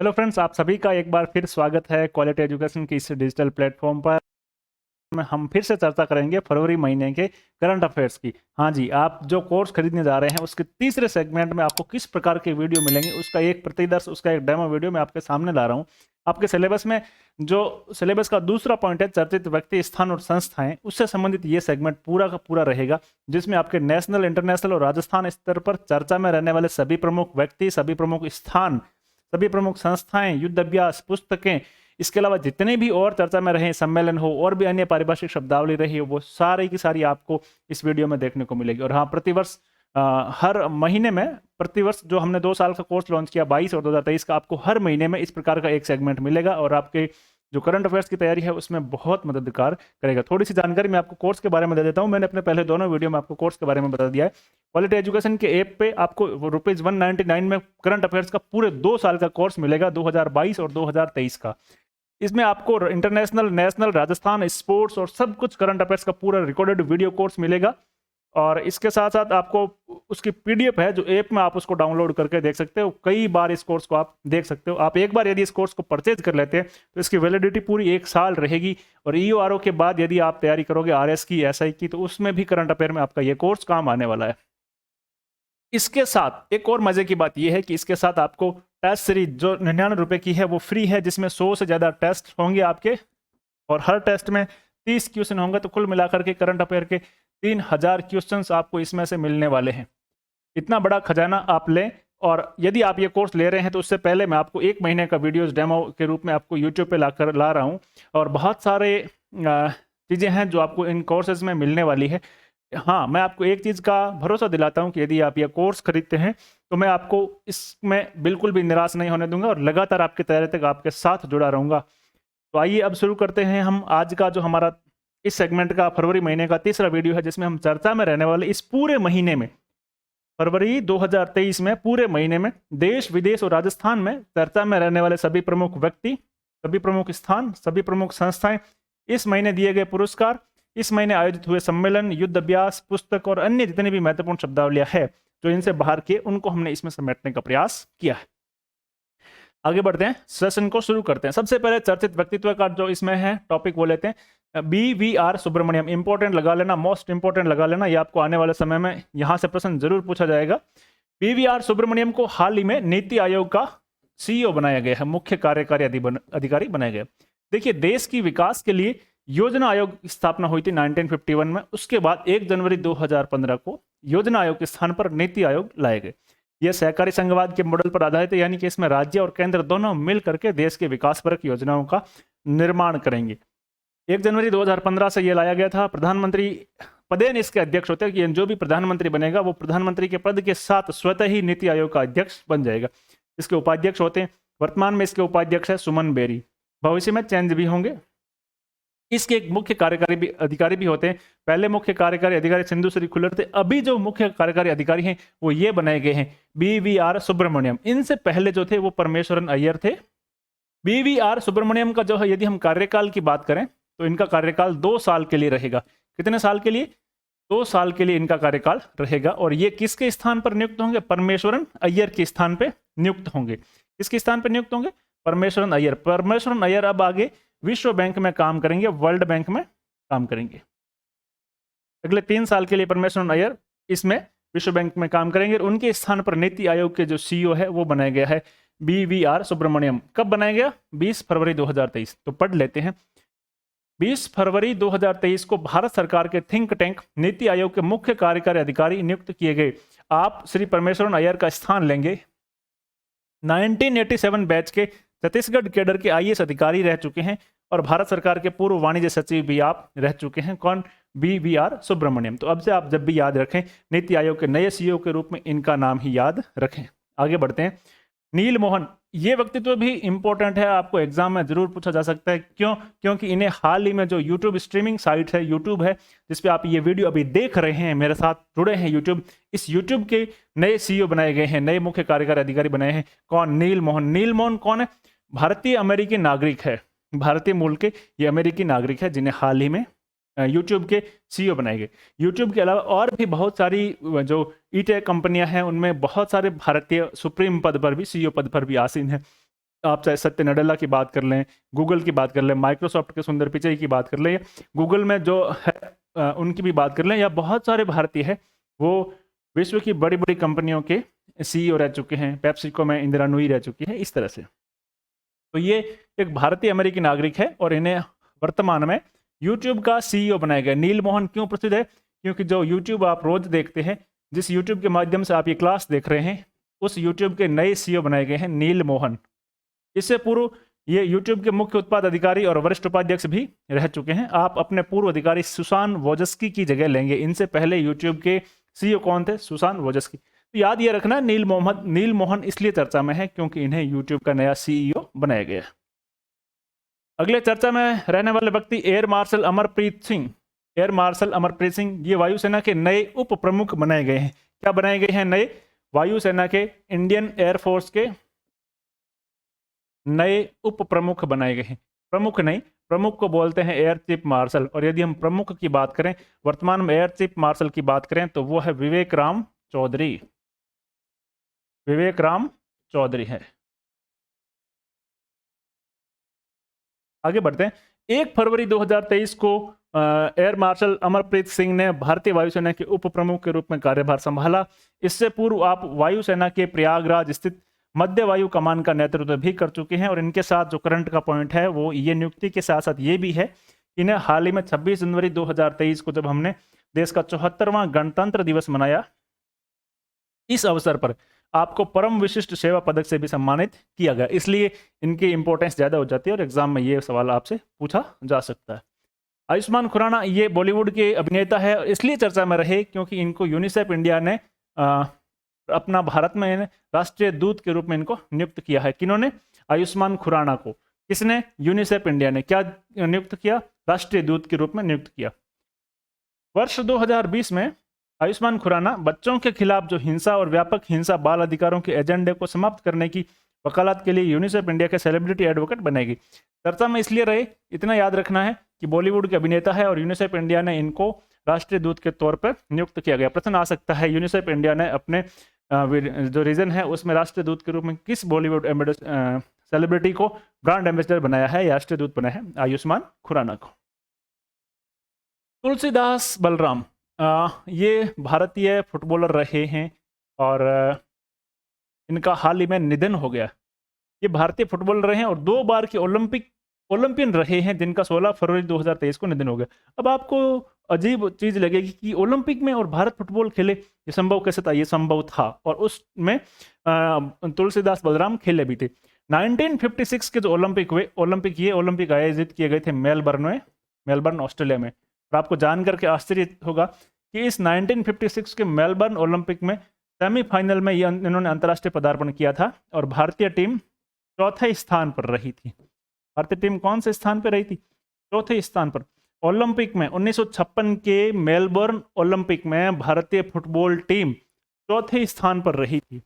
Hello friends, आप सभी का एक बार फिर स्वागत है क्वालिटी एजुकेशन की इस डिजिटल प्लेटफॉर्म पर। में हम फिर से चर्चा करेंगे फरवरी महीने के करंट अफेयर्स की। हाँ जी, आप जो कोर्स खरीदने जा रहे हैं उसके तीसरे सेगमेंट में आपको किस प्रकार के वीडियो मिलेंगे उसका एक प्रतिदर्श, उसका एक डेमो वीडियो मैं आपके सामने ला रहा हूँ। आपके सिलेबस में जो सिलेबस का दूसरा पॉइंट है चर्चित व्यक्ति, स्थान और संस्थाएं, उससे संबंधित ये सेगमेंट पूरा का पूरा रहेगा, जिसमें आपके नेशनल, इंटरनेशनल और राजस्थान स्तर पर चर्चा में रहने वाले सभी प्रमुख व्यक्ति, सभी प्रमुख स्थान, सभी प्रमुख संस्थाएं, युद्ध अभ्यास, पुस्तकें, इसके अलावा जितने भी और चर्चा में रहे सम्मेलन हो और भी अन्य पारिभाषिक शब्दावली रही हो, वो सारी की सारी आपको इस वीडियो में देखने को मिलेगी। और हाँ, प्रतिवर्ष हर महीने में, प्रतिवर्ष जो हमने 2 साल का कोर्स लॉन्च किया 22 और 2023 का, आपको हर महीने में इस प्रकार का एक सेगमेंट मिलेगा और आपके जो करंट अफेयर्स की तैयारी है उसमें बहुत मददगार करेगा। थोड़ी सी जानकारी मैं आपको कोर्स के बारे में दे देता हूँ। मैंने अपने पहले दोनों वीडियो में आपको कोर्स के बारे में बता दिया है। क्वालिटी एजुकेशन के ऐप पे आपको ₹199 में करंट अफेयर्स का पूरे 2 साल का कोर्स मिलेगा, 2022 और 2023 का। इसमें आपको इंटरनेशनल, नेशनल, राजस्थान, स्पोर्ट्स और सब कुछ करंट अफेयर्स का पूरा रिकॉर्डेड वीडियो कोर्स मिलेगा। और इसके साथ साथ आपको उसकी पीडीएफ है जो ऐप में आप उसको डाउनलोड करके देख सकते हो। कई बार इस कोर्स को आप देख सकते हो। आप एक बार यदि इस कोर्स को परचेज कर लेते हैं तो इसकी वैलिडिटी पूरी 1 साल रहेगी। और ईओआरओ के बाद यदि आप तैयारी करोगे आरएस की, एसआई की, तो उसमें भी करंट अफेयर में आपका ये कोर्स काम आने वाला है। इसके साथ एक और मजे की बात यह है कि इसके साथ आपको टेस्ट सीरीज जो ₹99 की है वो फ्री है, जिसमें 100 से ज़्यादा टेस्ट होंगे आपके, और हर टेस्ट में 30 क्वेश्चन होंगे। तो कुल मिलाकर के करंट अफेयर के 3000 क्वेश्चंस आपको इसमें से मिलने वाले हैं। इतना बड़ा खजाना आप लें। और यदि आप ये कोर्स ले रहे हैं तो उससे पहले मैं आपको 1 महीने का वीडियोस डेमो के रूप में आपको यूट्यूब पे ला रहा हूँ। और बहुत सारे चीज़ें हैं जो आपको इन कोर्सेज में मिलने वाली है। हाँ, मैं आपको एक चीज़ का भरोसा दिलाता हूँ कि यदि आप ये कोर्स खरीदते हैं तो मैं आपको इसमें बिल्कुल भी निराश नहीं होने दूंगा और लगातार आपकी तैयारी तक आपके साथ जुड़ा रहूँगा। तो आइए अब शुरू करते हैं हम आज का जो हमारा इस सेगमेंट का फरवरी महीने का तीसरा वीडियो है, जिसमें हम चर्चा में रहने वाले इस पूरे महीने में, फरवरी 2023 में पूरे महीने में देश, विदेश और राजस्थान में चर्चा में रहने वाले सभी प्रमुख व्यक्ति, सभी प्रमुख स्थान, सभी प्रमुख संस्थाएं, इस महीने दिए गए पुरस्कार, इस महीने आयोजित हुए सम्मेलन, युद्ध अभ्यास, पुस्तक और अन्य जितनी भी महत्वपूर्ण शब्दावलियां है जो इनसे बाहर के, उनको हमने इसमें समेटने का प्रयास किया है। आगे बढ़ते हैं, सेशन को शुरू करते हैं। सबसे पहले चर्चित व्यक्तित्व का जो इसमें है टॉपिक वो लेते हैं। BVR सुब्रमण्यम। इंपॉर्टेंट लगा लेना, मोस्ट इंपॉर्टेंट लगा लेना, ये आपको आने वाले समय में यहां से प्रश्न जरूर पूछा जाएगा। BVR सुब्रमण्यम को हाल ही में नीति आयोग का CEO बनाया गया है, मुख्य कार्यकारी अधिकारी बनाया गया। देखिए, देश की विकास के लिए योजना आयोग की स्थापना हुई थी 1951 में। उसके बाद 1 जनवरी 2015 को योजना आयोग के स्थान पर नीति आयोग लाए गए। यह सहकारी संघवाद के मॉडल पर आधारित है, यानी कि इसमें राज्य और केंद्र दोनों मिल करके देश के विकासपरक योजनाओं का निर्माण करेंगे। 1 जनवरी 2015 से यह लाया गया था। प्रधानमंत्री पदेन इसके अध्यक्ष होते हैं कि जो भी प्रधानमंत्री बनेगा वो प्रधानमंत्री के पद के साथ स्वतः ही नीति आयोग का अध्यक्ष बन जाएगा। इसके उपाध्यक्ष होते हैं, वर्तमान में इसके उपाध्यक्ष है सुमन बेरी, भविष्य में चेंज भी होंगे। इसके एक मुख्य कार्यकारी अधिकारी भी होते हैं। पहले मुख्य कार्यकारी अधिकारी सिंधु श्री खुल्लर थे, अभी जो मुख्य कार्यकारी अधिकारी हैं वो ये बनाए गए हैं BVR सुब्रमण्यम। इनसे पहले जो थे वो परमेश्वरन अय्यर थे। BVR सुब्रमण्यम का जो है, यदि हम कार्यकाल की बात करें तो इनका कार्यकाल 2 साल के लिए रहेगा। कितने साल के लिए? 2 साल के लिए इनका कार्यकाल रहेगा। और ये किसके स्थान पर नियुक्त होंगे? परमेश्वरन अय्यर के स्थान पर नियुक्त होंगे। किसके स्थान पर नियुक्त होंगे? परमेश्वरन अय्यर। परमेश्वरन अय्यर अब आगे विश्व बैंक में काम करेंगे, वर्ल्ड बैंक में काम करेंगे। अगले 3 साल के लिए परमेश्वरन अय्यर इसमें विश्व बैंक में काम करेंगे। और उनके स्थान पर नीति आयोग के जो CEO है वो बनाया गया है BVR सुब्रमण्यम। कब बनाया गया? 20 फरवरी 2023। तो पढ़ लेते हैं। 20 फरवरी 2023 को भारत सरकार के थिंक टैंक नीति आयोग के मुख्य कार्यकारी अधिकारी नियुक्त किए गए। आप श्री परमेश्वरन अय्यर का स्थान लेंगे। 1987 बैच के छत्तीसगढ़ कैडर के IAS अधिकारी रह चुके हैं और भारत सरकार के पूर्व वाणिज्य सचिव भी आप रह चुके हैं। कौन? BVR सुब्रमण्यम। तो अब से आप जब भी याद रखें, नीति आयोग के नए CEO के रूप में इनका नाम ही याद रखें। आगे बढ़ते हैं। नील मोहन, ये व्यक्तित्व भी इंपॉर्टेंट है, आपको एग्जाम में जरूर पूछा जा सकता है। क्यों? क्योंकि इन्हें हाल ही में जो यूट्यूब स्ट्रीमिंग साइट है, यूट्यूब है, जिसपे आप ये वीडियो अभी देख रहे हैं, मेरे साथ जुड़े हैं यूट्यूब, इस यूट्यूब के नए CEO बनाए गए हैं, नए मुख्य कार्यकारी अधिकारी बनाए हैं। कौन? नील मोहन। नील मोहन कौन है? भारतीय अमेरिकी नागरिक है, भारतीय मूल के ये अमेरिकी नागरिक है, जिन्हें हाल ही में यूट्यूब के CEO बनाए गए। यूट्यूब के अलावा और भी बहुत सारी जो ईटेक कंपनियां हैं, उनमें बहुत सारे भारतीय सुप्रीम पद पर भी, CEO पद पर भी आसीन हैं। आप चाहे सत्य नडेला की बात कर लें, गूगल की बात कर लें, माइक्रोसॉफ्ट के सुंदर पिचई की बात कर लें, गूगल में जो है उनकी भी बात कर लें, या बहुत सारे भारतीय है वो विश्व की बड़ी बड़ी कंपनियों के सीईओ रह चुके हैं। पेप्सिको में इंदिरा नूई रह चुकी है, इस तरह से। तो ये एक भारतीय अमेरिकी नागरिक है और इन्हें वर्तमान में यूट्यूब का सीईओ बनाया गया। नील मोहन क्यों प्रसिद्ध है? क्योंकि जो यूट्यूब आप रोज देखते हैं, जिस यूट्यूब के माध्यम से आप ये क्लास देख रहे हैं, उस यूट्यूब के नए सीईओ बनाए गए हैं नील मोहन। इससे पूर्व ये यूट्यूब के मुख्य उत्पाद अधिकारी और वरिष्ठ उपाध्यक्ष भी रह चुके हैं। आप अपने पूर्व अधिकारी सुसान वोजस्की की जगह लेंगे। इनसे पहले यूट्यूब के सीईओ कौन थे? सुसान वोजस्की। तो याद ये रखना, नील मोहन इसलिए चर्चा में है क्योंकि इन्हें यूट्यूब का नया सीईओ बनाया गया। अगले चर्चा में रहने वाले व्यक्ति air marshal Amarpreet Singh. Air marshal Amarpreet Singh ये वायुसेना के नए उप प्रमुख बनाए गए हैं। क्या बनाए गए हैं? नए वायुसेना के, इंडियन एयरफोर्स के नए उप प्रमुख बनाए गए हैं। प्रमुख नहीं, प्रमुख को बोलते हैं एयर चीफ मार्शल। और यदि हम प्रमुख की बात करें, वर्तमान में एयर चीफ मार्शल की बात करें, तो वो है विवेक राम चौधरी। विवेक राम चौधरी है। आगे बढ़ते हैं। 1 फरवरी 2023 को एयर मार्शल अमरप्रीत सिंह ने भारतीय वायुसेना के उप प्रमुख के रूप में कार्यभार संभाला। इससे पूर्व आप वायुसेना के प्रयागराज स्थित मध्य वायु कमान का नेतृत्व भी कर चुके हैं। और इनके साथ जो करंट का पॉइंट है वो ये नियुक्ति के साथ साथ ये भी है, इन्हें हाल ही में 26 जनवरी 2023 को जब हमने देश का 74वां गणतंत्र दिवस मनाया, इस अवसर पर आपको परम विशिष्ट सेवा पदक से भी सम्मानित किया गया। इसलिए इनकी इंपॉर्टेंस ज्यादा हो जाती है और एग्जाम में ये सवाल आपसे पूछा जा सकता है। आयुष्मान खुराना ये बॉलीवुड के अभिनेता है, इसलिए चर्चा में रहे क्योंकि इनको यूनिसेफ इंडिया ने अपना भारत में राष्ट्रीय दूत के रूप में इनको नियुक्त किया है। किन्होंने? आयुष्मान खुराना को। किसने? यूनिसेफ इंडिया ने। क्या नियुक्त किया? राष्ट्रीय दूत के रूप में नियुक्त किया। वर्ष 2020 में आयुष्मान खुराना बच्चों के खिलाफ जो हिंसा और व्यापक हिंसा बाल अधिकारों के एजेंडे को समाप्त करने की वकालत के लिए यूनिसेफ इंडिया के सेलिब्रिटी एडवोकेट बनेगी। चर्चा में इसलिए रहे, इतना याद रखना है कि बॉलीवुड के अभिनेता है और यूनिसेफ इंडिया ने इनको राष्ट्रीय दूत के तौर पर नियुक्त किया गया। प्रश्न आ सकता है, यूनिसेफ इंडिया ने अपने जो रीजन है उसमें राष्ट्रीय दूत के रूप में किस बॉलीवुड सेलिब्रिटी को ब्रांड एम्बेसडर बनाया है या राष्ट्रीय दूत बनाया है? आयुष्मान खुराना को। तुलसीदास बलराम ये भारतीय फुटबॉलर रहे हैं और इनका हाल ही में निधन हो गया। ये भारतीय फुटबॉलर रहे हैं और 2 बार के ओलंपियन रहे हैं, जिनका 16 फरवरी 2023 को निधन हो गया। अब आपको अजीब चीज लगेगी कि ओलंपिक में और भारत फुटबॉल खेले, ये संभव कैसे था? ये संभव था और उसमें तुलसीदास बलराम खेले भी थे। 1956 के जो ओलंपिक आयोजित किए गए थे मेलबर्न ऑस्ट्रेलिया में। और आपको जानकर के आश्चर्य होगा कि इस 1956 के मेलबर्न ओलंपिक में सेमीफाइनल में इन्होंने अंतर्राष्ट्रीय पदार्पण किया था और भारतीय टीम चौथे स्थान पर रही थी। भारतीय टीम कौन से स्थान पर रही थी? चौथे स्थान पर। ओलंपिक में 1956 के मेलबर्न ओलंपिक में भारतीय फुटबॉल टीम चौथे स्थान पर रही थी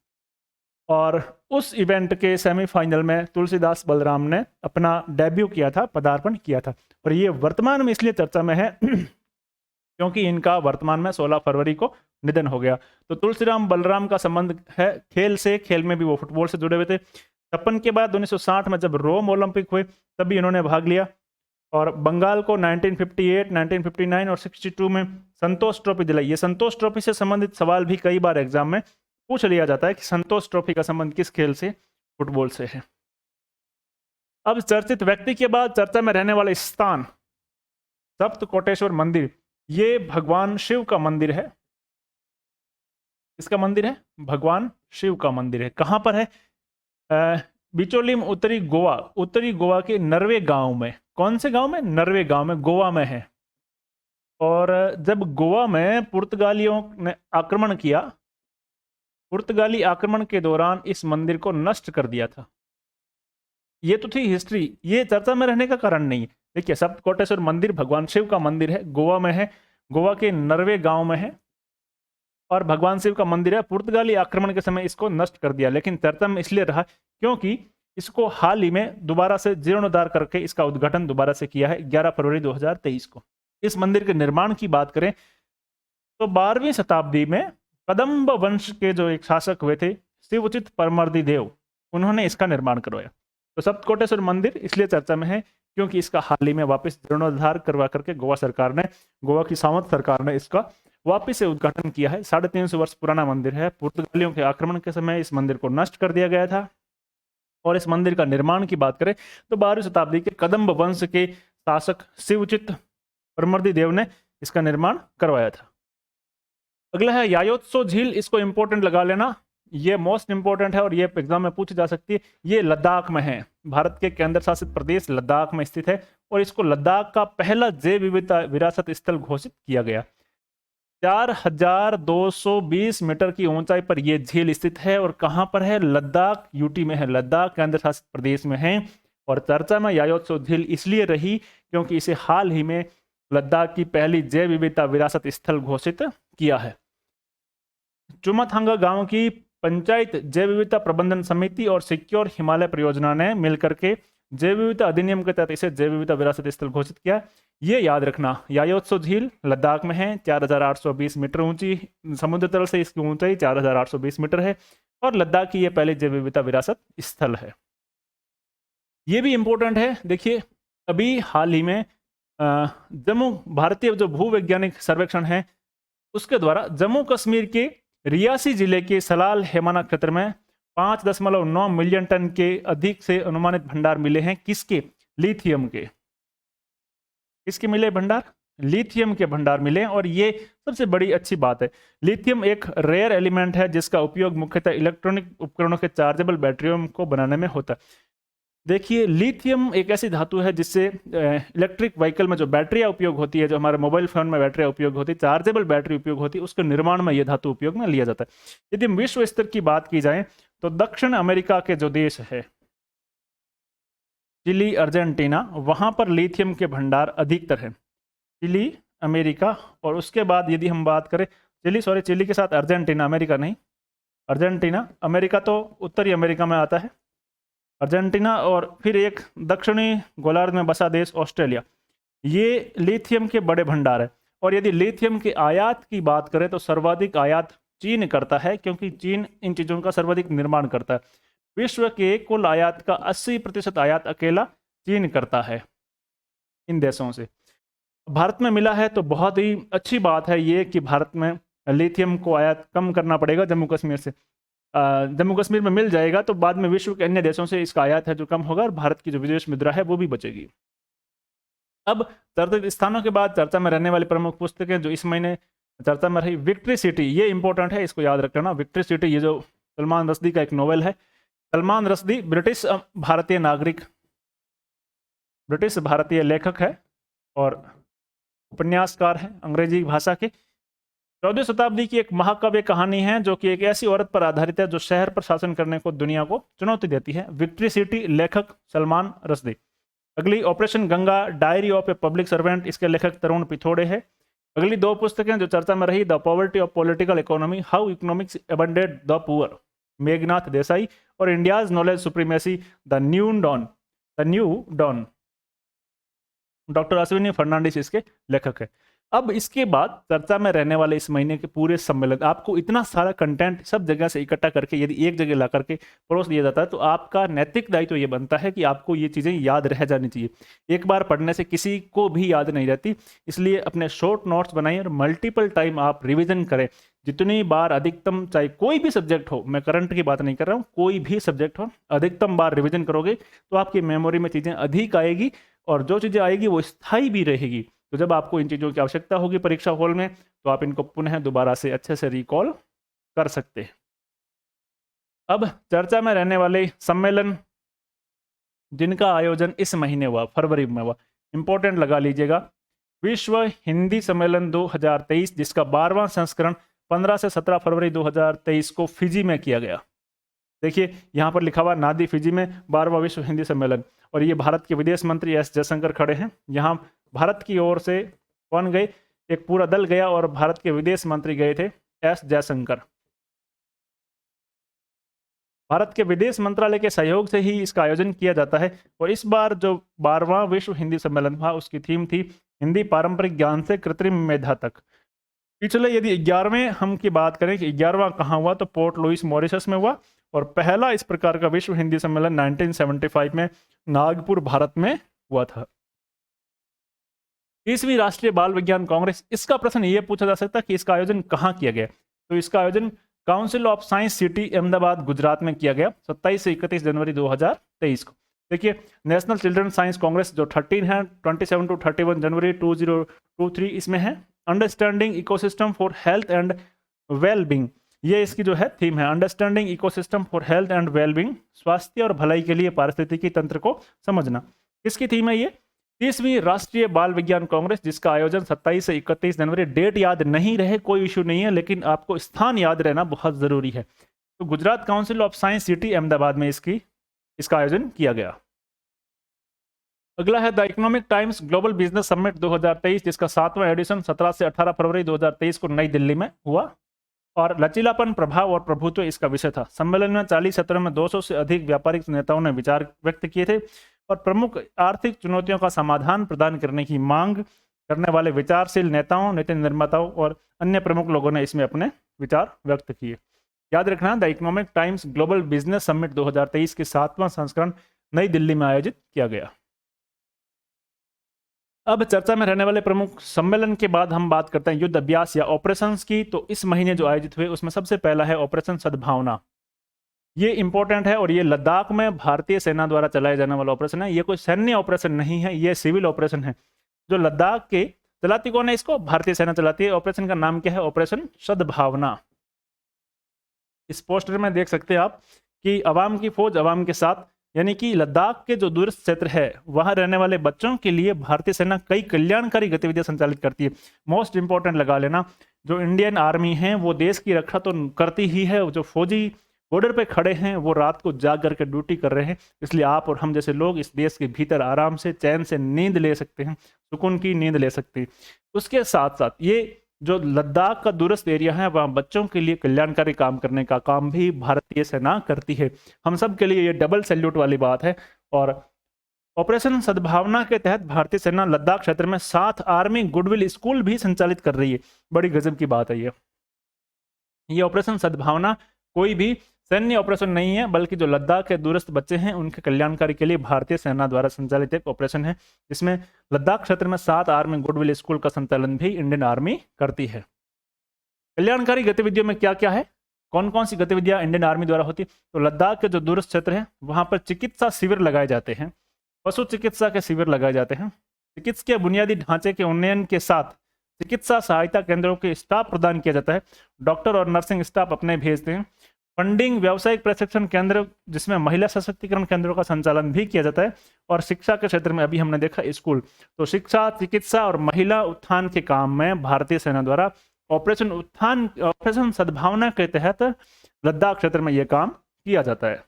और उस इवेंट के सेमीफाइनल में तुलसीदास बलराम ने अपना डेब्यू किया था, पदार्पण किया था। और ये वर्तमान में इसलिए चर्चा में है क्योंकि इनका वर्तमान में 16 फरवरी को निधन हो गया। तो तुलसीराम बलराम का संबंध है खेल से, खेल में भी वो फुटबॉल से जुड़े हुए थे। 56 के बाद 1960 में जब रोम ओलंपिक हुए तभी इन्होंने भाग लिया और बंगाल को 1958, 1959 और 62 में संतोष ट्रॉफी दिलाई। ये संतोष ट्रॉफी से संबंधित सवाल भी कई बार एग्जाम में पूछ लिया जाता है कि संतोष ट्रॉफी का संबंध किस खेल से? फुटबॉल से है। अब चर्चित व्यक्ति के बाद चर्चा में रहने वाले स्थान, सप्त कोटेश्वर मंदिर। ये भगवान शिव का मंदिर है। किसका मंदिर है? भगवान शिव का मंदिर है। कहां पर है? बिचोलिम, उत्तरी गोवा के नरवे गांव में। कौन से गांव में? नरवे गांव में, गोवा में है। और जब गोवा में पुर्तगालियों ने आक्रमण किया, पुर्तगाली आक्रमण के दौरान इस मंदिर को नष्ट कर दिया था। ये तो थी हिस्ट्री, ये चर्चा में रहने का कारण नहीं है। देखिए, सप्त कोटेश्वर मंदिर भगवान शिव का मंदिर है, गोवा में है, गोवा के नरवे गांव में है और भगवान शिव का मंदिर है। पुर्तगाली आक्रमण के समय इसको नष्ट कर दिया, लेकिन चर्चा में इसलिए रहा क्योंकि इसको हाल ही में दोबारा से जीर्णोद्धार करके इसका उद्घाटन दोबारा से किया है 11 फरवरी 2023 को। इस मंदिर के निर्माण की बात करें तो 12वीं शताब्दी में कदम्ब वंश के जो एक शासक हुए थे शिवचित परमर्दी देव, उन्होंने इसका निर्माण करवाया। तो सप्तकोटेश्वर मंदिर इसलिए चर्चा में है क्योंकि इसका हाल ही में वापस जीर्णोद्धार करवा करके गोवा की सावंत सरकार ने इसका वापस से उद्घाटन किया है। 350 वर्ष पुराना मंदिर है। पुर्तगालियों के आक्रमण के समय इस मंदिर को नष्ट कर दिया गया था। और इस मंदिर का निर्माण की बात करें तो 12वीं शताब्दी के कदम्ब वंश के शासक शिवचित परमर्दी देव ने इसका निर्माण करवाया था। अगला है यायोत्सो झील, इसको इंपॉर्टेंट लगा लेना, ये मोस्ट इंपॉर्टेंट है और ये एग्जाम में पूछी जा सकती है। ये लद्दाख में है, भारत के केंद्र शासित प्रदेश लद्दाख में स्थित है और इसको लद्दाख का पहला जैव विविधता विरासत स्थल घोषित किया गया। 4220 मीटर की ऊंचाई पर यह झील स्थित है और कहां पर है? लद्दाख यूटी में है, लद्दाख केंद्र शासित प्रदेश में है। और चर्चा में यायोत्सो झील इसलिए रही क्योंकि इसे हाल ही में लद्दाख की पहली जैव विविधता विरासत स्थल घोषित किया है। चुमाथांगा गांव की पंचायत जैव विविधता प्रबंधन समिति और सिक्योर हिमालय परियोजना ने मिलकर के जैव विविधता अधिनियम के तहत इसे जैव विविधता विरासत स्थल घोषित किया। ये याद रखना, यायोत्सो झील लद्दाख में है, 4820 मीटर ऊंची, समुद्र तल से इसकी ऊंचाई 4820 मीटर है और लद्दाख की यह पहले जैव विविधता विरासत स्थल है। ये भी इंपॉर्टेंट है। देखिए अभी हाल ही में जम्मू भारतीय जो भूवैज्ञानिक सर्वेक्षण है उसके द्वारा जम्मू कश्मीर के रियासी जिले के सलाल हेमाना क्षेत्र में 5.9 मिलियन टन के अधिक से अनुमानित भंडार मिले हैं। किसके? लिथियम के। किसके मिले भंडार? लिथियम के भंडार मिले और ये सबसे बड़ी अच्छी बात है। लिथियम एक रेयर एलिमेंट है जिसका उपयोग मुख्यतः इलेक्ट्रॉनिक उपकरणों के चार्जेबल बैटरियों को बनाने में होता है। देखिए लिथियम एक ऐसी धातु है जिससे इलेक्ट्रिक व्हीकल में जो बैटरियां उपयोग होती है, जो हमारे मोबाइल फोन में बैटरियां उपयोग होती है, चार्जेबल बैटरी उपयोग होती है, उसके निर्माण में यह धातु उपयोग में लिया जाता है। यदि हम विश्व स्तर की बात की जाए तो दक्षिण अमेरिका के जो देश है चिली, अर्जेंटीना, वहां पर लिथियम के भंडार अधिकतर है। चिली, अमेरिका और उसके बाद यदि हम बात करें चिली के साथ अर्जेंटीना, अमेरिका नहीं, अर्जेंटीना, अमेरिका तो उत्तरी अमेरिका में आता है, अर्जेंटीना और फिर एक दक्षिणी गोलार्ध में बसा देश ऑस्ट्रेलिया, ये लिथियम के बड़े भंडार है। और यदि लिथियम के आयात की बात करें तो सर्वाधिक आयात चीन करता है क्योंकि चीन इन चीज़ों का सर्वाधिक निर्माण करता है। विश्व के कुल आयात का 80% आयात अकेला चीन करता है इन देशों से। भारत में मिला है तो बहुत ही अच्छी बात है ये कि भारत में लिथियम को आयात कम करना पड़ेगा जम्मू कश्मीर से। जम्मू कश्मीर में मिल जाएगा तो बाद में विश्व के अन्य देशों से इसका आयात है जो कम होगा और भारत की जो विदेश मुद्रा है वो भी बचेगी। अब चर्चित स्थानों के बाद चर्चा में रहने वाली प्रमुख पुस्तकें जो इस महीने चर्चा में रही, विक्ट्री सिटी, ये इंपॉर्टेंट है, इसको याद रखना। विक्ट्री सिटी ये जो सलमान रश्दी का एक नॉवेल है। सलमान रश्दी ब्रिटिश भारतीय नागरिक, ब्रिटिश भारतीय लेखक है और उपन्यासकार है अंग्रेजी भाषा के। 14वीं शताब्दी की एक महाकाव्य कहानी है जो कि एक ऐसी औरत पर आधारित है जो शहर पर शासन करने को दुनिया को चुनौती देती है। विक्ट्री सिटी, लेखक सलमान रश्दी। अगली operation Ganga, diary of a public servant, इसके लेखक तरुण पिथोड़े है। अगली दो पुस्तकें जो चर्चा में रही, the poverty of political economy, how economics abandoned the poor, Meghnad Desai, और India's knowledge supremacy, the new dawn, doctor Ashwini Fernandes इसके लेखक है। अब इसके बाद चर्चा में रहने वाले इस महीने के पूरे सम्मेलन, आपको इतना सारा कंटेंट सब जगह से इकट्ठा करके यदि एक जगह ला करके परोस दिया जाता है तो आपका नैतिक दायित्व ये बनता है कि आपको ये चीज़ें याद रह जानी चाहिए। एक बार पढ़ने से किसी को भी याद नहीं रहती, इसलिए अपने शॉर्ट नोट्स बनाइए और मल्टीपल टाइम आप रिविजन करें। जितनी बार अधिकतम, चाहे कोई भी सब्जेक्ट हो, मैं करंट की बात नहीं कर रहा हूँ, कोई भी सब्जेक्ट हो, अधिकतम बार रिविजन करोगे तो आपकी मेमोरी में चीज़ें अधिक आएगी और जो चीज़ें आएगी वो स्थायी भी रहेगी। तो जब आपको इन चीज़ों की आवश्यकता होगी परीक्षा हॉल में तो आप इनको पुनः दोबारा से अच्छे से रिकॉल कर सकते हैं। अब चर्चा में रहने वाले सम्मेलन जिनका आयोजन इस महीने हुआ, फरवरी में हुआ, इंपॉर्टेंट लगा लीजिएगा। विश्व हिंदी सम्मेलन 2023 जिसका 12वां संस्करण 15 से 17 फरवरी 2023 को फिजी में किया गया। देखिए यहाँ पर लिखा हुआ नादी फिजी में 12वां विश्व हिंदी सम्मेलन, और ये भारत के विदेश मंत्री एस जयशंकर खड़े हैं। यहाँ भारत की ओर से कौन गए? एक पूरा दल गया और भारत के विदेश मंत्री गए थे एस जयशंकर। भारत के विदेश मंत्रालय के सहयोग से ही इसका आयोजन किया जाता है। और इस बार जो 12वां विश्व हिंदी सम्मेलन था उसकी थीम थी हिंदी पारंपरिक ज्ञान से कृत्रिम मेधा तक। पिछले यदि 11वें हम की बात करें कि 11वां कहाँ हुआ तो पोर्ट लुइस मॉरिशस में हुआ, और पहला इस प्रकार का विश्व हिंदी सम्मेलन 1975 में नागपुर, भारत में हुआ था। 30वीं राष्ट्रीय बाल विज्ञान कांग्रेस, इसका प्रश्न ये पूछा जा सकता है कि इसका आयोजन कहाँ किया गया। तो इसका आयोजन council of science city Ahmedabad, Gujarat में किया गया 27 से 31 जनवरी 2023 को। देखिए, नेशनल चिल्ड्रन साइंस कांग्रेस जो 13 है, 27 टू 31 जनवरी 2023 इसमें है। Understanding ecosystem for health and wellbeing, ये इसकी जो है थीम है, understanding ecosystem for health and wellbeing, स्वास्थ्य और भलाई के लिए पारिस्थितिकी तंत्र को समझना। किसकी थीम है ये? 30वीं राष्ट्रीय बाल विज्ञान कांग्रेस, जिसका आयोजन 27 से 31 जनवरी, डेट याद नहीं रहे कोई इशू नहीं है, लेकिन आपको स्थान याद रहना बहुत जरूरी है। तो Gujarat council of science city Ahmedabad में इसका आयोजन किया गया। अगला है the economic times global business summit 2023, जिसका 7वां एडिशन 17 से 18 फरवरी 2023 को नई दिल्ली में हुआ और लचीलापन, प्रभाव और प्रभुत्व इसका विषय था। सम्मेलन में 40 सत्रों में 200 से अधिक व्यापारिक नेताओं ने विचार व्यक्त किए थे और प्रमुख आर्थिक चुनौतियों का समाधान प्रदान करने की मांग करने वाले विचारशील नेताओं, नीति निर्माताओं और अन्य प्रमुख लोगों ने इसमें अपने विचार व्यक्त किए। याद रखना, the economic times global business summit 2023 के 7वां संस्करण नई दिल्ली में आयोजित किया गया। अब चर्चा में रहने वाले प्रमुख सम्मेलन के बाद हम बात करते हैं युद्ध अभ्यास या ऑपरेशंस की। तो इस महीने जो आयोजित हुए उसमें सबसे पहला है ऑपरेशन सद्भावना। ये इंपॉर्टेंट है और ये लद्दाख में भारतीय सेना द्वारा चलाया जाने वाला ऑपरेशन है। ये कोई सैन्य ऑपरेशन नहीं है, ये सिविल ऑपरेशन है। जो लद्दाख के चलाती कौन है इसको? भारतीय सेना चलाती है। ऑपरेशन का नाम क्या है? ऑपरेशन सद्भावना। इस पोस्टर में देख सकते हैं आप कि अवाम की फौज अवाम के साथ, यानी कि लद्दाख के जो दूरस्थ क्षेत्र है वहां रहने वाले बच्चों के लिए भारतीय सेना कई कल्याणकारी गतिविधियां संचालित करती है। मोस्ट इंपॉर्टेंट लगा लेना, जो इंडियन आर्मी है वो देश की रक्षा तो करती ही है, जो फौजी बॉर्डर पे खड़े हैं वो रात को जाग करके ड्यूटी कर रहे हैं। इसलिए आप और हम जैसे लोग इस देश के भीतर आराम से चैन से नींद ले सकते हैं, सुकून की नींद ले सकते हैं। उसके साथ साथ ये जो लद्दाख का दूरस्थ एरिया है वहाँ बच्चों के लिए कल्याणकारी काम करने का काम भी भारतीय सेना करती है। हम सब के लिए ये डबल सैल्यूट वाली बात है। और ऑपरेशन सद्भावना के तहत भारतीय सेना लद्दाख क्षेत्र में 7 आर्मी गुडविल स्कूल भी संचालित कर रही है। बड़ी गजब की बात है ये ऑपरेशन सद्भावना कोई भी सैन्य ऑपरेशन नहीं है, बल्कि जो लद्दाख के दूरस्थ बच्चे हैं उनके कल्याणकारी के लिए भारतीय सेना द्वारा संचालित एक ऑपरेशन है, जिसमें लद्दाख क्षेत्र में 7 आर्मी गुडविल स्कूल का संचालन भी इंडियन आर्मी करती है। कल्याणकारी गतिविधियों में क्या क्या है, कौन कौन सी गतिविधियां इंडियन आर्मी द्वारा होती है? तो लद्दाख के जो दूरस्थ क्षेत्र है वहां पर चिकित्सा शिविर लगाए जाते हैं, पशु चिकित्सा के शिविर लगाए जाते हैं, चिकित्सकीय बुनियादी ढांचे के उन्नयन के साथ चिकित्सा सहायता केंद्रों के स्टाफ प्रदान किया जाता है, डॉक्टर और नर्सिंग स्टाफ अपने भेजते हैं। फंडिंग, व्यावसायिक प्रशिक्षण केंद्र जिसमें महिला सशक्तिकरण केंद्रों का संचालन भी किया जाता है। और शिक्षा के क्षेत्र में अभी हमने देखा स्कूल, तो शिक्षा, चिकित्सा और महिला उत्थान के काम में भारतीय सेना द्वारा ऑपरेशन सद्भावना के तहत लद्दाख क्षेत्र में यह काम किया जाता है।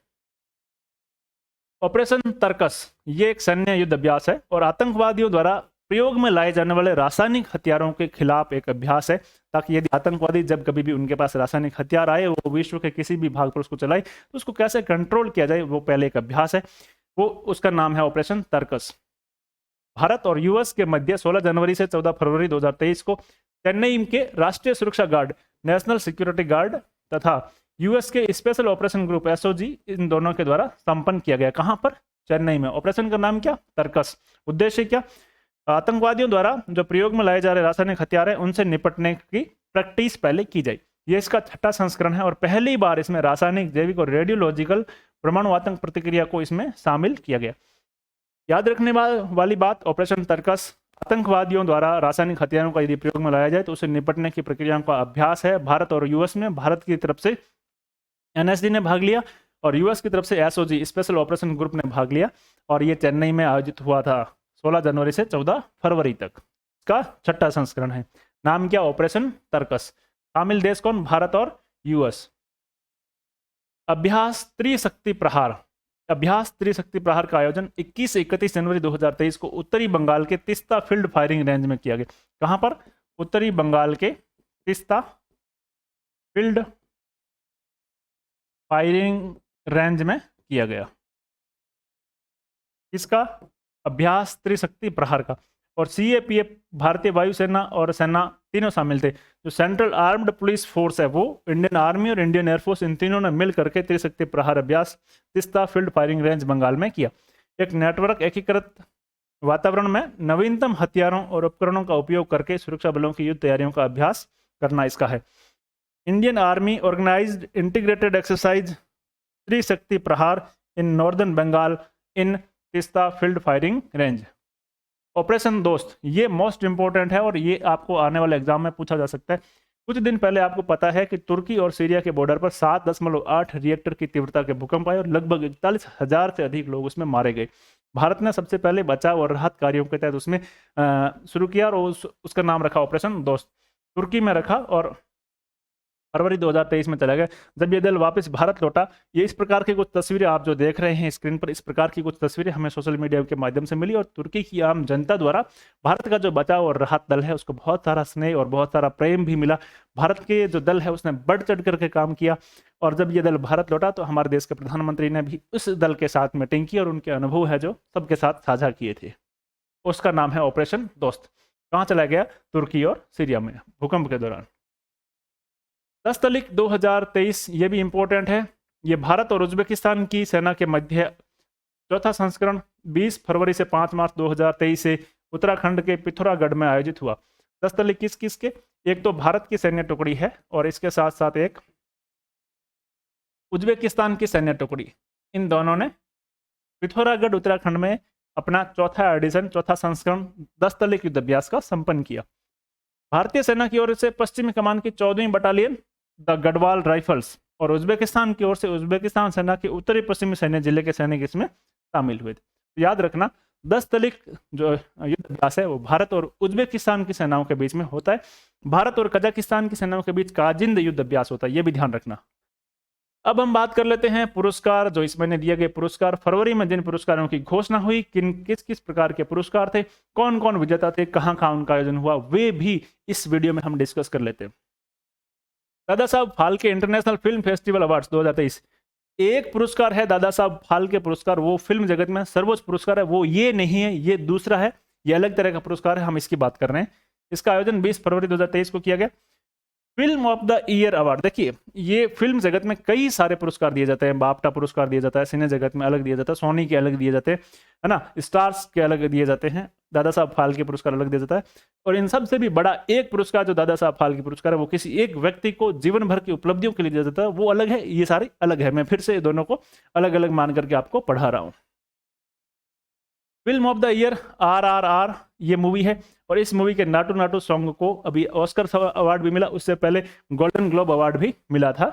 ऑपरेशन तरकस ये एक सैन्य युद्ध अभ्यास है और आतंकवादियों द्वारा प्रयोग में लाए जाने वाले रासायनिक हथियारों के खिलाफ एक अभ्यास है, ताकि यदि आतंकवादी जब कभी भी उनके पास रासायनिक हथियार आए, वो विश्व के किसी भी भाग पर उसको चलाए, तो उसको कैसे कंट्रोल किया जाए, वो पहले एक अभ्यास है। वो उसका नाम है ऑपरेशन तरकस। भारत और यूएस के मध्य 16 जनवरी से 14 फरवरी 2023 को चेन्नई के राष्ट्रीय सुरक्षा गार्ड, नेशनल सिक्योरिटी गार्ड तथा यूएस के स्पेशल ऑपरेशन ग्रुप एसओजी, इन दोनों के द्वारा संपन्न किया गया। कहां पर? चेन्नई में। ऑपरेशन का नाम क्या? तरकस। उद्देश्य क्या? आतंकवादियों द्वारा जो प्रयोग में लाए जा रहे रासायनिक हथियार है उनसे निपटने की प्रैक्टिस पहले की जाए। ये इसका 6ठा संस्करण है और पहली बार इसमें रासायनिक, जैविक और रेडियोलॉजिकल परमाणु आतंक प्रतिक्रिया को इसमें शामिल किया गया। याद रखने वाली बात, ऑपरेशन तरकस आतंकवादियों द्वारा रासायनिक हथियारों का यदि प्रयोग में लाया जाए तो उसे निपटने की प्रक्रियाओं का अभ्यास है। भारत और यूएस में, भारत की तरफ से एनएसडी ने भाग लिया और यूएस की तरफ से एसओजी, स्पेशल ऑपरेशन ग्रुप ने भाग लिया और ये चेन्नई में आयोजित हुआ था 16 जनवरी से 14 फरवरी तक। इसका 6ठा संस्करण है। नाम क्या? ऑपरेशन तरकस। शामिल देश कौन? भारत और यूएस। अभ्यास त्रिशक्ति प्रहार। अभ्यास त्रिशक्ति प्रहार का आयोजन 21 से 31 जनवरी 2023 को उत्तरी बंगाल के तिस्ता फील्ड फायरिंग रेंज में किया गया। कहां पर? उत्तरी बंगाल के तिस्ता फील्ड फायरिंग रेंज में किया गया। इसका अभ्यास त्रिशक्ति प्रहार का। और CAPF भारतीय वायुसेना और सेना तीनों शामिल थे। जो सेंट्रल आर्म्ड पुलिस फोर्स है वो इंडियन आर्मी और इंडियन एयरफोर्स इन तीनों ने मिल करके त्रिशक्ति प्रहार अभ्यास Teesta field firing range Bengal में किया। एक नेटवर्क एकीकृत वातावरण में नवीनतम हथियारों और उपकरणों का उपयोग करके सुरक्षा बलों की युद्ध तैयारियों का अभ्यास करना इसका है। Indian army organized integrated exercise Trishakti Prahar in northern Bengal in Teesta field firing range. Operation Dost, ये मोस्ट इंपॉर्टेंट है और ये आपको आने वाले एग्जाम में पूछा जा सकता है। कुछ दिन पहले आपको पता है कि तुर्की और सीरिया के बॉर्डर पर 7.8 रिएक्टर की तीव्रता के भूकंप आए और लगभग 41,000 से अधिक लोग उसमें मारे गए। भारत ने सबसे पहले बचाव और राहत कार्यों के तहत उसमें शुरू किया और उसका नाम रखा ऑपरेशन दोस्त। तुर्की में रखा और फरवरी 2023 में चला गया। जब ये दल वापस भारत लौटा, ये इस प्रकार की कुछ तस्वीरें आप जो देख रहे हैं स्क्रीन पर, इस प्रकार की कुछ तस्वीरें हमें सोशल मीडिया के माध्यम से मिली और तुर्की की आम जनता द्वारा भारत का जो बचाव और राहत दल है उसको बहुत सारा स्नेह और बहुत सारा प्रेम भी मिला। भारत के जो दल है उसने बढ़ चढ़ करके काम किया और जब ये दल भारत लौटा तो हमारे देश के प्रधानमंत्री ने भी उस दल के साथ मीटिंग की और उनके अनुभव है जो सबके साथ साझा किए थे। उसका नाम है ऑपरेशन दोस्त। कहाँ चला गया? तुर्की और सीरिया में भूकंप के दौरान। 10 तारीख 2023, ये भी इंपॉर्टेंट है। ये भारत और उज्बेकिस्तान की सेना के मध्य चौथा संस्करण 20 फरवरी से 5 मार्च 2023 से उत्तराखंड के पिथौरागढ़ में आयोजित हुआ। 10 तारीख किस किस के? एक तो भारत की सैन्य टुकड़ी है और इसके साथ साथ एक उज्बेकिस्तान की सैन्य टुकड़ी, इन दोनों ने पिथौरागढ़ उत्तराखंड में अपना चौथा एडिशन, चौथा संस्करण 10 तारीख युद्ध अभ्यास का संपन्न किया। भारतीय सेना की ओर से पश्चिमी कमान की 14वीं बटालियन द गढ़वाल राइफल्स और उज्बेकिस्तान की ओर से उज्बेकिस्तान सेना के उत्तरी पश्चिमी सैन्य जिले के सैनिक इसमें शामिल हुए थे। तो याद रखना 10 तारीख जो युद्ध अभ्यास है वो भारत और उज्बेकिस्तान की सेनाओं के बीच में होता है। भारत और कजाकिस्तान की सेनाओं के बीच काजिंद युद्ध अभ्यास होता है, ये भी ध्यान रखना। अब हम बात कर लेते हैं पुरस्कार, जो इस महीने दिए गए पुरस्कार। फरवरी में जिन पुरस्कारों की घोषणा हुई, किस किस प्रकार के पुरस्कार थे, कौन कौन विजेता थे, कहां कहां उनका आयोजन हुआ, वे भी इस वीडियो में हम डिस्कस कर लेते हैं। Dada Saheb Phalke international film festival awards 2023, एक पुरस्कार है दादा साहब फाल्के पुरस्कार, वो फिल्म जगत में सर्वोच्च पुरस्कार है, वो ये नहीं है, ये दूसरा है, ये अलग तरह का पुरस्कार है, हम इसकी बात कर रहे हैं। इसका आयोजन 20 फरवरी 2023 को किया गया। Film of the year award, देखिए ये फिल्म जगत में कई सारे पुरस्कार दिए जाते हैं। बाफ्टा पुरस्कार दिया जाता है, सिने जगत में अलग दिया जाता है, सोनी के अलग दिए जाते हैं, है ना, स्टार्स के अलग दिए जाते हैं, दादा साहब फाल्के पुरस्कार अलग दिया जाता है। और इन सबसे भी बड़ा एक पुरस्कार जो दादा साहब फाल्के पुरस्कार है वो किसी एक व्यक्ति को जीवन भर की उपलब्धियों के लिए दिया जाता है, वो अलग है, ये सारे अलग है। मैं फिर से दोनों को अलग अलग मान करके आपको पढ़ा रहा हूँ। Film of the year RRR ये मूवी है और इस मूवी के नाटू नाटू सॉन्ग को अभी ऑस्कर अवार्ड भी मिला, उससे पहले गोल्डन ग्लोब अवार्ड भी मिला था।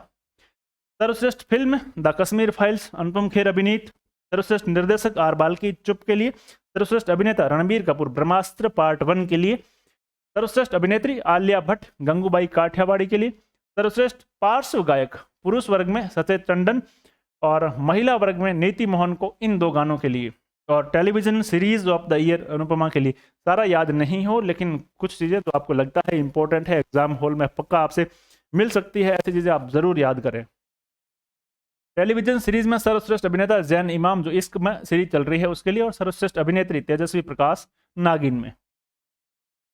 सर्वश्रेष्ठ film the Kashmir files, Anupam Kher अभिनीत। सर्वश्रेष्ठ निर्देशक R बाल्की चुप के लिए। सर्वश्रेष्ठ अभिनेता रणबीर कपूर ब्रह्मास्त्र पार्ट 1 के लिए। सर्वश्रेष्ठ अभिनेत्री आलिया भट्ट गंगूबाई काठियावाड़ी के लिए। सर्वश्रेष्ठ पार्श्व गायक पुरुष वर्ग में सचेत टंडन और महिला वर्ग में नीति मोहन को इन दो गानों के लिए। और television series of the year Anupama के लिए। सारा याद नहीं हो लेकिन कुछ चीज़ें तो आपको लगता है इंपॉर्टेंट है, एग्जाम हॉल में पक्का आपसे मिल सकती है, ऐसी चीज़ें आप जरूर याद करें। टेलीविजन सीरीज में सर्वश्रेष्ठ अभिनेता जैन इमाम जो इश्क में सीरीज चल रही है उसके लिए, और सर्वश्रेष्ठ अभिनेत्री तेजस्वी प्रकाश नागिन में।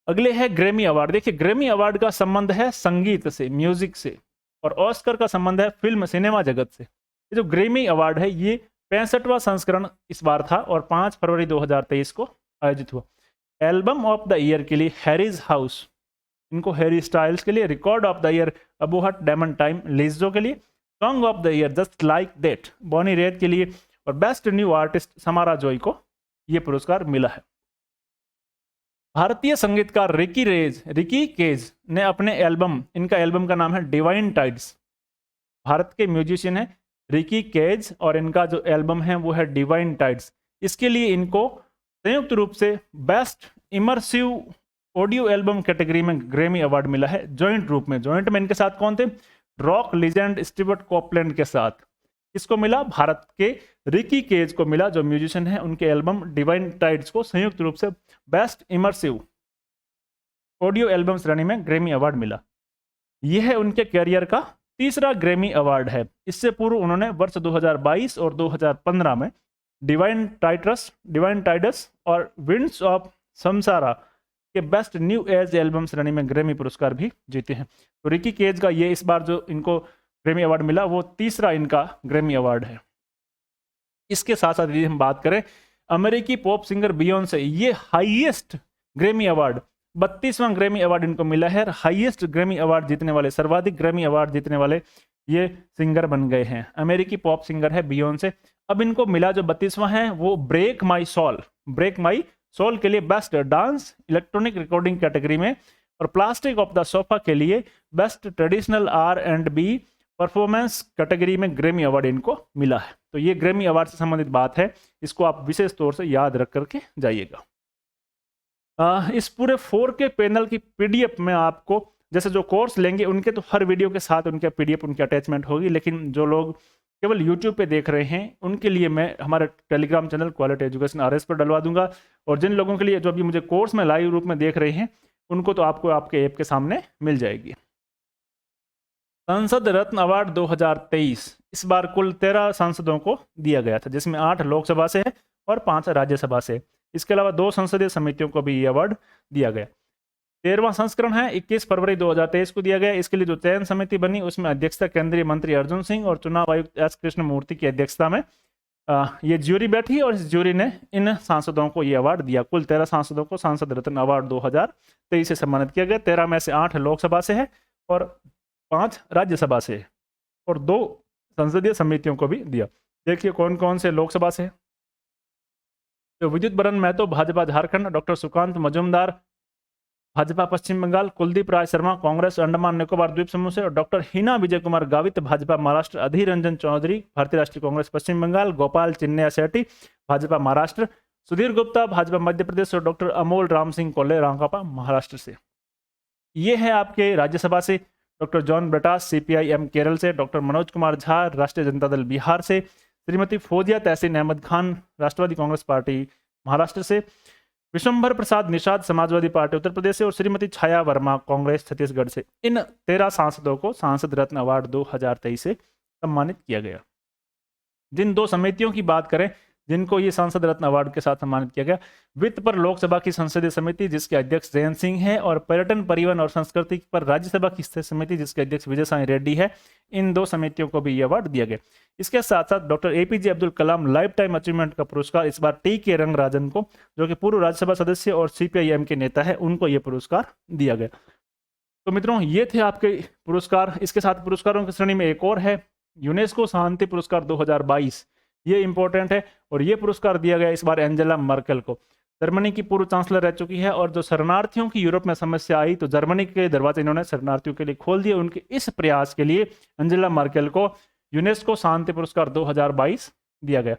अगले है ग्रैमी अवार्ड। देखिए ग्रैमी अवार्ड का संबंध है संगीत से, म्यूजिक से, और ऑस्कर का संबंध है फिल्म सिनेमा जगत से। ये जो ग्रैमी अवार्ड है ये 65वां संस्करण इस बार था और 5 फरवरी 2023 को आयोजित हुआ। एल्बम ऑफ द ईयर के लिए हैरीज हाउस, इनको हैरी स्टाइल्स के लिए। Record of the year about damn time Lizzo के लिए। Song of the year just like that Bonnie Raitt के लिए। और best new artist Samara Joy को यह पुरस्कार मिला है। भारतीय संगीतकार रिकी केज ने अपने एल्बम, इनका एल्बम का नाम है डिवाइन टाइड्स। भारत के म्यूजिशियन है रिकी केज और इनका जो एल्बम है वो है डिवाइन टाइड्स। इसके लिए इनको संयुक्त रूप से best immersive audio album category में ग्रैमी अवार्ड मिला है, जॉइंट रूप में। जॉइंट में इनके साथ कौन थे? रॉक लीजेंड स्टीवर्ट कॉपलैंड के साथ। इसको मिला भारत के रिकी केज को मिला, जो म्यूजिशियन है, उनके एल्बम डिवाइन टाइड्स को संयुक्त रूप से बेस्ट इमर्सिव ऑडियो एल्बम श्रेणी में ग्रैमी अवार्ड मिला। यह है उनके कैरियर का तीसरा ग्रैमी अवार्ड है। इससे पूर्व उन्होंने वर्ष 2022 और 2015 में डिवाइन टाइडस और विंड्स ऑफ समसारा के बेस्ट न्यू एज एल्बम श्रेणी में ग्रैमी पुरस्कार भी जीते हैं। तो रिकी केज का ये इस बार जो इनको ग्रैमी अवार्ड मिला वो तीसरा इनका ग्रैमी अवार्ड है। इसके साथ साथ यदि हम बात करें अमेरिकी पॉप सिंगर बियोंसे, ये हाईएस्ट ग्रैमी अवार्ड 32वां ग्रैमी अवार्ड इनको मिला है। हाईएस्ट ग्रैमी अवार्ड जीतने वाले, सर्वाधिक ग्रैमी अवार्ड जीतने वाले ये सिंगर बन गए हैं। अमेरिकी पॉप सिंगर है बियोंसे। अब इनको मिला जो 32वां है वो ब्रेक माई सोल के लिए best dance electronic recording category में, और प्लास्टिक ऑफ द सोफा के लिए best traditional R&B performance category में ग्रैमी अवार्ड इनको मिला है। तो ये ग्रैमी अवार्ड से संबंधित बात है, इसको आप विशेष तौर से याद रख करके जाइएगा। इस पूरे 4K पैनल की PDF में आपको, जैसे जो कोर्स लेंगे उनके तो हर वीडियो के साथ उनके PDF उनकी अटैचमेंट होगी, लेकिन जो लोग केवल YouTube पे देख रहे हैं उनके लिए मैं हमारे Telegram channel quality education RS पर डलवा दूंगा, और जिन लोगों के लिए जो अभी मुझे कोर्स में लाइव रूप में देख रहे हैं उनको तो आपको आपके ऐप के सामने मिल जाएगी। संसद रत्न अवार्ड 2023 इस बार कुल 13 सांसदों को दिया गया था, जिसमें 8 लोकसभा से है और 5 राज्यसभा से। इसके अलावा 2 संसदीय समितियों को भी ये अवार्ड दिया गया। 13वां संस्करण है, 21 फरवरी 2023 को दिया गया। इसके लिए जो चयन समिति बनी उसमें अध्यक्षता केंद्रीय मंत्री अर्जुन सिंह और चुनाव आयुक्त S कृष्णमूर्ति की अध्यक्षता में ये ज्यूरी बैठी और इस ज्यूरी ने इन सांसदों को ये अवार्ड दिया। कुल 13 सांसदों को सांसद रत्न अवार्ड 2023 से सम्मानित किया गया। 13 में से 8 लोकसभा से है और 5 राज्यसभा से है, और 2 संसदीय समितियों को भी दिया। देखिए कौन कौन से लोकसभा से है। तो विद्युत बरन महतो भाजपा झारखंड, डॉक्टर सुकांत मजुमदार भाजपा पश्चिम बंगाल, कुलदीप राय शर्मा कांग्रेस अंडमान निकोबार द्वीप समूह से, और डॉक्टर हिना विजय कुमार गावित भाजपा महाराष्ट्र, अधीर रंजन चौधरी भारतीय राष्ट्रीय कांग्रेस पश्चिम बंगाल, गोपाल चिन्नैया सेठी भाजपा महाराष्ट्र, सुधीर गुप्ता भाजपा मध्य प्रदेश, और डॉक्टर अमोल राम सिंह कोल्हे रांकापा महाराष्ट्र से। ये है आपके राज्यसभा से डॉक्टर जॉन ब्रटास CPI-M केरल से, डॉक्टर मनोज कुमार झा राष्ट्रीय जनता दल बिहार से, श्रीमती फौजिया तहसीन अहमद खान राष्ट्रवादी कांग्रेस पार्टी महाराष्ट्र से, विशंभर प्रसाद निषाद समाजवादी पार्टी उत्तर प्रदेश से, और श्रीमती छाया वर्मा कांग्रेस छत्तीसगढ़ से। इन 13 सांसदों को सांसद रत्न अवार्ड 2023 से सम्मानित किया गया। जिन 2 समितियों की बात करें जिनको ये सांसद रत्न अवार्ड के साथ सम्मानित किया गया, वित्त पर लोकसभा की संसदीय समिति जिसके अध्यक्ष जयंत सिंह है, और पर्यटन परिवहन और संस्कृति पर राज्यसभा की समिति जिसके अध्यक्ष विजय साई रेड्डी है। इन 2 समितियों को भी ये अवार्ड दिया गया। इसके साथ साथ doctor APJ Abdul Kalam life time achievement का पुरस्कार इस बार TK रंगराजन को, जो कि पूर्व राज्यसभा सदस्य और CPI-M के नेता है, उनको ये पुरस्कार दिया गया। तो मित्रों ये थे आपके पुरस्कार। इसके साथ पुरस्कारों की श्रेणी में एक और है, यूनेस्को शांति पुरस्कार 2022। ये इंपॉर्टेंट है, और ये पुरस्कार दिया गया इस बार एंजेला मर्केल को। जर्मनी की पूर्व चांसलर रह चुकी है, और जो शरणार्थियों की यूरोप में समस्या आई तो जर्मनी के दरवाजे इन्होंने शरणार्थियों के लिए खोल दिए। उनके इस प्रयास के लिए एंजेला मर्केल को यूनेस्को शांति पुरस्कार 2022 दिया गया।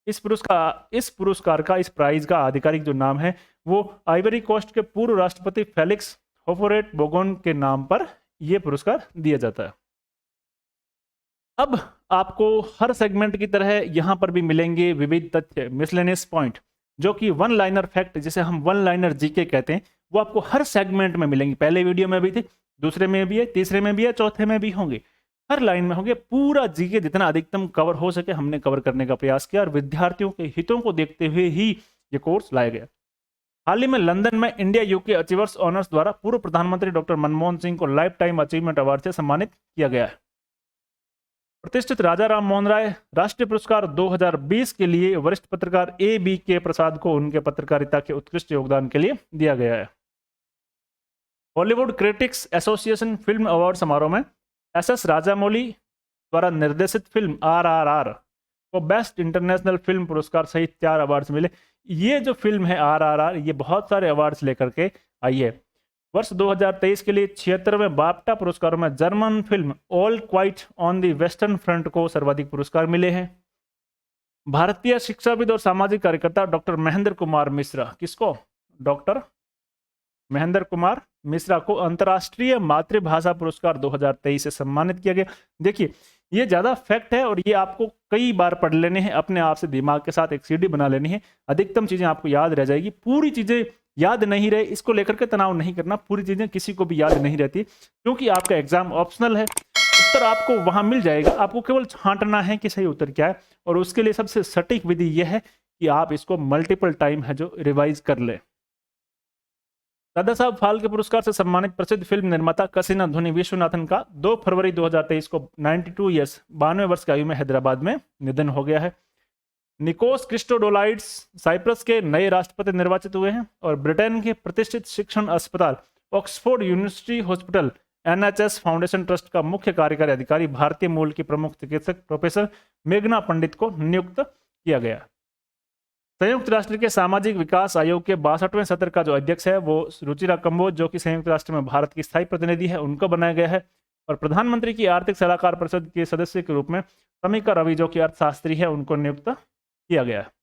इस पुरस्कार का, इस प्राइज का आधिकारिक जो नाम है वो आइवरी कोस्ट के पूर्व राष्ट्रपति फेलिक्स होफोरेट बोगोन के नाम पर यह पुरस्कार दिया जाता है। अब आपको हर सेगमेंट की तरह यहां पर भी मिलेंगे विविध तथ्य, मिसलेनियस पॉइंट, जो कि वन लाइनर फैक्ट, जिसे हम वन लाइनर जीके कहते हैं, वो आपको हर सेगमेंट में मिलेंगे। पहले वीडियो में भी थे, दूसरे में भी है, तीसरे में भी है, चौथे में भी होंगे, हर लाइन में होंगे। पूरा जीके जितना अधिकतम कवर हो सके हमने कवर करने का प्रयास किया, और विद्यार्थियों के हितों को देखते हुए ही ये कोर्स लाया गया। हाल ही में लंदन में इंडिया यूके अचीवर्स ऑनर्स द्वारा पूर्व प्रधानमंत्री डॉक्टर मनमोहन सिंह को लाइफ टाइम अचीवमेंट अवार्ड से सम्मानित किया गया है। प्रतिष्ठित राजा राम मोहन राय राष्ट्रीय पुरस्कार 2020 के लिए वरिष्ठ पत्रकार ABK प्रसाद को उनके पत्रकारिता के उत्कृष्ट योगदान के लिए दिया गया है। Bollywood critics association film award समारोह में SS राजामौली द्वारा निर्देशित फिल्म RRR को बेस्ट इंटरनेशनल फिल्म पुरस्कार सहित 4 अवार्ड्स मिले। ये जो फिल्म है RRR, ये बहुत सारे अवार्ड्स लेकर के आई है। वर्ष 2023 के लिए 76वें बाफ्टा पुरस्कारों में German film all quite on the western front को सर्वाधिक पुरस्कार मिले हैं। भारतीय शिक्षाविद और सामाजिक कार्यकर्ता डॉक्टर महेंद्र कुमार मिश्रा, किसको? डॉक्टर महेंद्र कुमार मिश्रा को अंतर्राष्ट्रीय मातृभाषा पुरस्कार 2023 से सम्मानित किया गया। देखिए ये ज्यादा फैक्ट है और ये आपको कई बार पढ़ लेने हैं, अपने आप से दिमाग के साथ एक सीडी बना लेनी है, अधिकतम चीजें आपको याद रह जाएगी। पूरी चीजें याद नहीं रहे इसको लेकर के तनाव नहीं करना, पूरी चीजें किसी को भी याद नहीं रहती, क्योंकि आपका एग्जाम ऑप्शनल है, उत्तर आपको वहां मिल जाएगा, आपको केवल छांटना है कि सही उत्तर क्या है। और उसके लिए सबसे सटीक विधि यह है कि आप इसको मल्टीपल टाइम है जो रिवाइज कर ले। दादा साहब फाल्के पुरस्कार से सम्मानित प्रसिद्ध फिल्म निर्माता कसीना धोनी विश्वनाथन का 2 फरवरी 2023 को 92 ईयर्स 92 वर्ष की आयु में हैदराबाद में निधन हो गया है। निकोस क्रिस्टोडोलाइड्स साइप्रस के नए राष्ट्रपति निर्वाचित हुए हैं और ब्रिटेन के प्रतिष्ठित शिक्षण अस्पताल Oxford university hospital NHS foundation trust का मुख्य कार्यकारी अधिकारी भारतीय मूल की प्रमुख चिकित्सक प्रोफेसर मेघना पंडित को नियुक्त किया गया। संयुक्त राष्ट्र के सामाजिक विकास आयोग के 62वें सत्र का जो अध्यक्ष है वो रुचिरा कंबोज, जो कि संयुक्त राष्ट्र में भारत की स्थायी प्रतिनिधि है, उनको बनाया गया है। और प्रधानमंत्री की आर्थिक सलाहकार परिषद के सदस्य के रूप में समीका रवि, जो कि अर्थशास्त्री है, उनको नियुक्त किया गया है।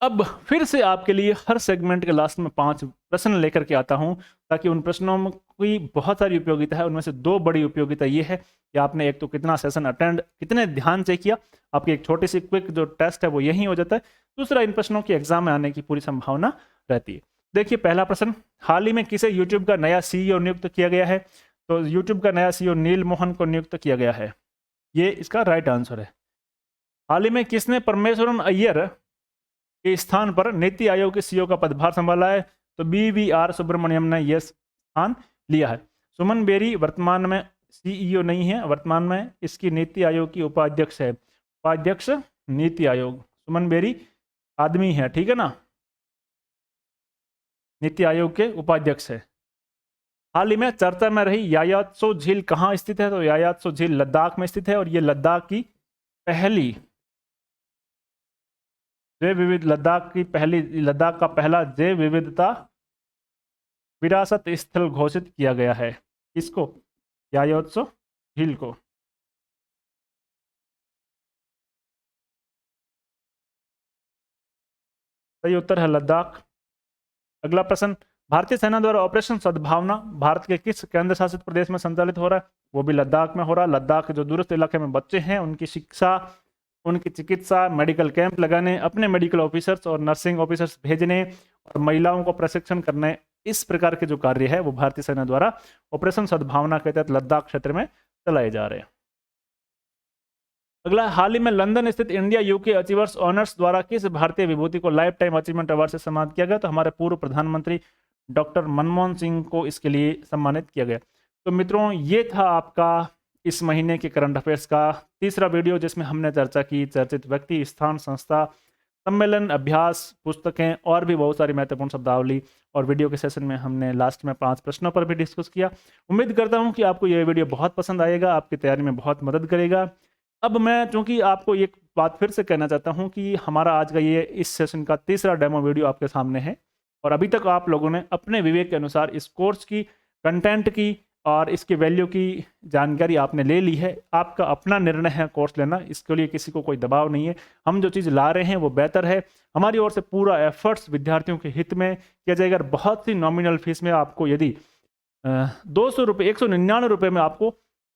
अब फिर से आपके लिए हर सेगमेंट के लास्ट में 5 प्रश्न लेकर के आता हूं, ताकि उन प्रश्नों की बहुत सारी उपयोगिता है। उनमें से 2 बड़ी उपयोगिता ये है कि आपने एक तो कितना सेशन अटेंड, कितने ध्यान से किया, आपकी एक छोटी सी क्विक जो टेस्ट है वो यही हो जाता है। दूसरा, इन प्रश्नों की एग्जाम में आने की पूरी संभावना रहती है। देखिए पहला प्रश्न, हाल ही में किसे यूट्यूब का नया CEO नियुक्त किया गया है? तो यूट्यूब का नया CEO नील मोहन को नियुक्त किया गया है, ये इसका राइट आंसर है। हाल ही में किसने परमेश्वरन अय्यर के स्थान पर नीति आयोग के CEO का पदभार संभाला है? तो BVR सुब्रमण्यम ने यह स्थान लिया है। सुमन बेरी वर्तमान में CEO नहीं है, वर्तमान में इसकी नीति आयोग की उपाध्यक्ष है। उपाध्यक्ष नीति आयोग, सुमन बेरी आदमी है, ठीक है ना, नीति आयोग के उपाध्यक्ष है। हाल ही में चर्चा में रही यायात्सो झील कहाँ स्थित है? तो यायात्सो झील लद्दाख में स्थित है और ये लद्दाख की पहली जैव विविध लद्दाख का पहला जैव विविधता विरासत स्थल घोषित किया गया है। किसको? यायात्सो झील को। सही उत्तर है लद्दाख। अगला प्रश्न, भारतीय सेना द्वारा ऑपरेशन सद्भावना भारत के किस केंद्र शासित प्रदेश में संचालित हो रहा है? वो भी लद्दाख में हो रहा है। लद्दाख के जो दूरस्थ इलाके में बच्चे हैं उनकी शिक्षा, उनकी चिकित्सा, मेडिकल कैंप लगाने, अपने मेडिकल ऑफिसर्स और नर्सिंग ऑफिसर्स भेजने और महिलाओं को प्रशिक्षण करने, इस प्रकार के जो कार्य है वो भारतीय सेना द्वारा ऑपरेशन सद्भावना के तहत लद्दाख क्षेत्र में चलाए जा रहे हैं। अगला, हाल ही में लंदन स्थित इंडिया यूके अचीवर्स ऑनर्स द्वारा किस भारतीय विभूति को लाइफ टाइम अचीवमेंट अवार्ड से सम्मानित किया गया? तो हमारे पूर्व प्रधानमंत्री डॉक्टर मनमोहन सिंह को इसके लिए सम्मानित किया गया। तो मित्रों, ये था आपका इस महीने के करंट अफेयर्स का तीसरा वीडियो, जिसमें हमने चर्चा की चर्चित व्यक्ति, स्थान, संस्था, सम्मेलन, अभ्यास, पुस्तकें और भी बहुत सारी महत्वपूर्ण शब्दावली। और वीडियो के सेशन में हमने लास्ट में 5 प्रश्नों पर भी डिस्कस किया। उम्मीद करता हूं कि आपको यह वीडियो बहुत पसंद आएगा, आपकी तैयारी में बहुत मदद करेगा। अब मैं चूंकि आपको एक बात फिर से कहना चाहता हूं कि हमारा आज का ये इस सेशन का तीसरा डेमो वीडियो आपके सामने है और अभी तक आप लोगों ने अपने विवेक के अनुसार इस कोर्स की, कंटेंट की और इसकी वैल्यू की जानकारी आपने ले ली है। आपका अपना निर्णय है कोर्स लेना, इसके लिए किसी को कोई दबाव नहीं है। हम जो चीज़ ला रहे हैं वो बेहतर है। हमारी ओर से पूरा एफर्ट्स विद्यार्थियों के हित में किया जाएगा। बहुत सी नॉमिनल फीस में आपको यदि 200 रुपये, 199 रुपये में आपको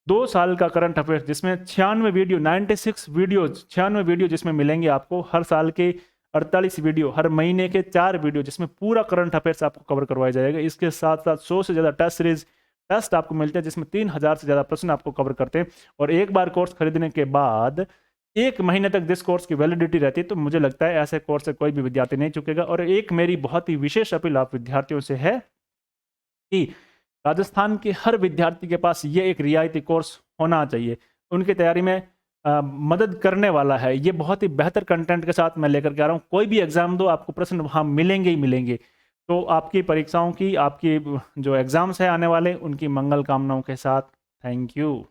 2 साल का करंट अफेयर्स, जिसमें 96 वीडियो, 96 वीडियोज, 96 वीडियो जिसमें मिलेंगे आपको, हर साल के 48 वीडियो, हर महीने के 4 वीडियो, जिसमें पूरा करंट अफेयर्स आपको कवर करवाया जाएगा। इसके साथ साथ 100 से ज़्यादा टेस्ट सीरीज टेस्ट आपको मिलते हैं, जिसमें 3000 से ज़्यादा प्रश्न आपको कवर करते हैं। और एक बार कोर्स खरीदने के बाद 1 महीने तक जिस कोर्स की वैलिडिटी रहती है, तो मुझे लगता है ऐसे कोर्स से कोई भी विद्यार्थी नहीं चुकेगा। और एक मेरी बहुत ही विशेष अपील आप विद्यार्थियों से है कि राजस्थान के हर विद्यार्थी के पास ये एक रियायती कोर्स होना चाहिए। उनकी तैयारी में मदद करने वाला है। ये बहुत ही बेहतर कंटेंट के साथ मैं लेकर के आ रहा हूँ। कोई भी एग्जाम दो, आपको प्रश्न वहाँ मिलेंगे ही मिलेंगे। तो आपकी परीक्षाओं की, आपकी जो एग्जाम्स है आने वाले, उनकी मंगल कामनाओं के साथ, थैंक यू।